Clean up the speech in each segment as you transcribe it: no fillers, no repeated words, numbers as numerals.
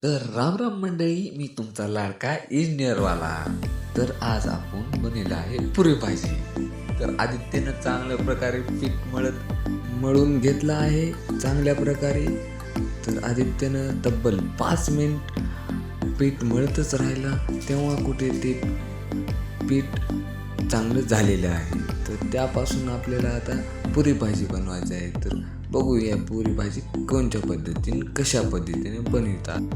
तर राम राम मंडळी, मी तुमचा लाडका इंजिनियरवाला. तर आज आपण बनवलं आहे पुरी भाजी. तर आदित्यनं चांगल्या प्रकारे पीठ मळून घेतलं आहे चांगल्या प्रकारे. तर आदित्यनं तब्बल 5 मिनिट पीठ मळतच राहिला, तेव्हा कुठे ते पीठ चांगलं झालेलं आहे. तर त्यापासून आपल्याला आता पुरी भाजी बनवायची आहे. तर बघूया पुरी भाजी कोणत्या पद्धतीने कशा पद्धतीने बनवतात.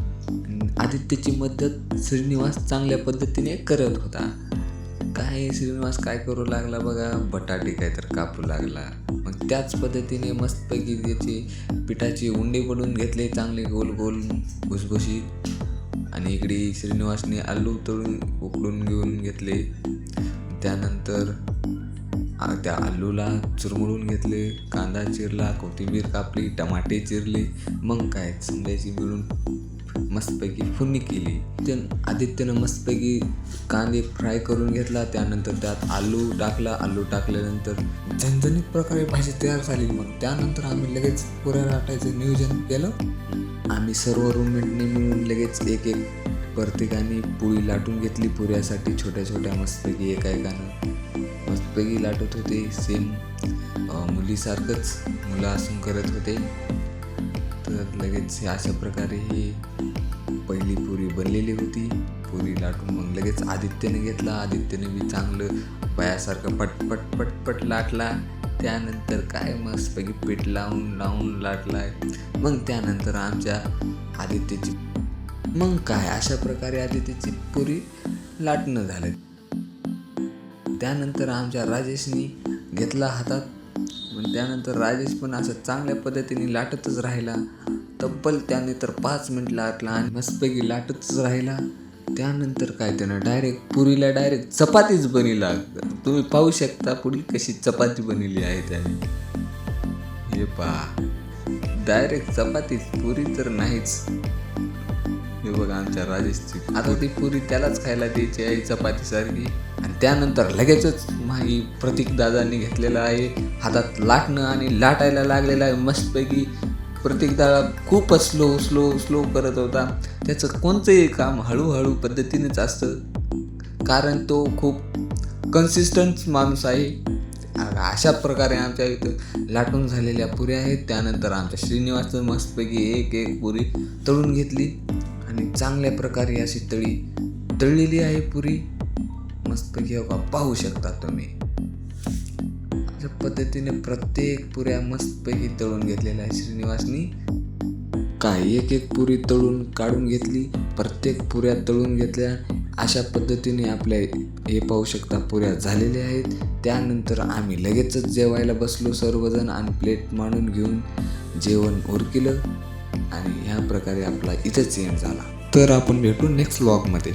आदित्यची मदत श्रीनिवास चांगल्या पद्धतीने करत होता. श्रीनिवास काय करू लागला बघा, बटाटे काय तर कापू लागला. मग त्याच पद्धतीने मस्तपैकी त्याची पिठाची उंडे बनवून घेतले, चांगले गोल गोल भुसभुशीत. आणि इकडे श्रीनिवासने आलू तळून उकडून घेऊन घेतले. त्यानंतर त्या आलूला चुरमुळून घेतले, कांदा चिरला, कोथिंबीर कापली, टमाटे चिरले. मग काय समजायची मिळून मस्तपैकी फोडणी केली. आदित्यनं मस्तपैकी कांदे फ्राय करून घेतला. त्यानंतर त्यात आलू टाकला. आलू टाकल्यानंतर झणझणीत प्रकारे भाजी तयार झाली. मग त्यानंतर आम्ही लगेच पुऱ्या लाटायचं नियोजन केलं. आम्ही सर्व रूममेटने मिळून लगेच एक प्रत्येकाने पोळी लाटून घेतली. पुऱ्यासाठी छोट्या छोट्या मस्तपैकी एकानं मस्तपैकी लाटत होते. सेम मुलीसारखंच मुलं असून करत होते. तर लगेच अशा प्रकारे ही पहिली पुरी बनलेली होती. पुरी लाटून मग लगेच आदित्यने घेतला. आदित्यने बी चांगलं बायासारखं पटपट पटपट लाटला. त्यानंतर काय मस्तपैकी पीठ लावून लाटलाय. मग त्यानंतर आमच्या आदित्यची अशा प्रकारे आदित्यची पुरी लाटणं झालं. त्यानंतर आमच्या राजेशनी घेतला हातात. मग त्यानंतर राजेश पण असं चांगल्या पद्धतीने लाटतच राहिला. तब्बल त्याने तर 5 मिनिट लाटला आणि मस्तपैकी लाटतच राहिला. त्यानंतर काय त्यानं पुरीला डायरेक्ट चपातीच बनवला. तुम्ही पाहू शकता पुरी कशी चपाती बनवली आहे त्याने. हे पहा, डायरेक्ट चपातीच, पुरी तर नाहीच. हे बघा आमच्या राजेशची. आता ती पुरी त्यालाच खायला द्यायची आहे चपातीसारखी. आणि त्यानंतर लगेचच माही प्रतीक दादांनी घेतलेलं आहे हातात लाटणं आणि लाटायला लागलेला आहे मस्तपैकी. प्रतीक दादा खूपच स्लो करत होता. त्याचं कोणतंही काम हळूहळू पद्धतीनेच असतं, कारण तो खूप कन्सिस्टंट माणूस आहे. अशा प्रकारे आमच्या इथं लाटून झालेल्या पुऱ्या आहेत. त्यानंतर आमच्या श्रीनिवासचं मस्तपैकी एक पुरी तळून घेतली आणि चांगल्या प्रकारे अशी तळलेली आहे पुरी मस्तपैकी. पाहू शकता तुम्ही. अशा पद्धतीने प्रत्येक पुऱ्या मस्तपैकी तळून घेतलेल्या आहे श्रीनिवासनी. एक पुरी तळून काढून घेतली. प्रत्येक पुऱ्या तळून घेतल्या. अशा पद्धतीने आपल्या हे पाहू शकता पुऱ्या झालेल्या आहेत. त्यानंतर आम्ही लगेचच जेवायला बसलो सर्वजण आणि प्लेट मांडून घेऊन जेवण उरकिलं. आणि ह्या प्रकारे आपला इथंच एंड झाला. तर आपण भेटू नेक्स्ट व्लॉगमध्ये.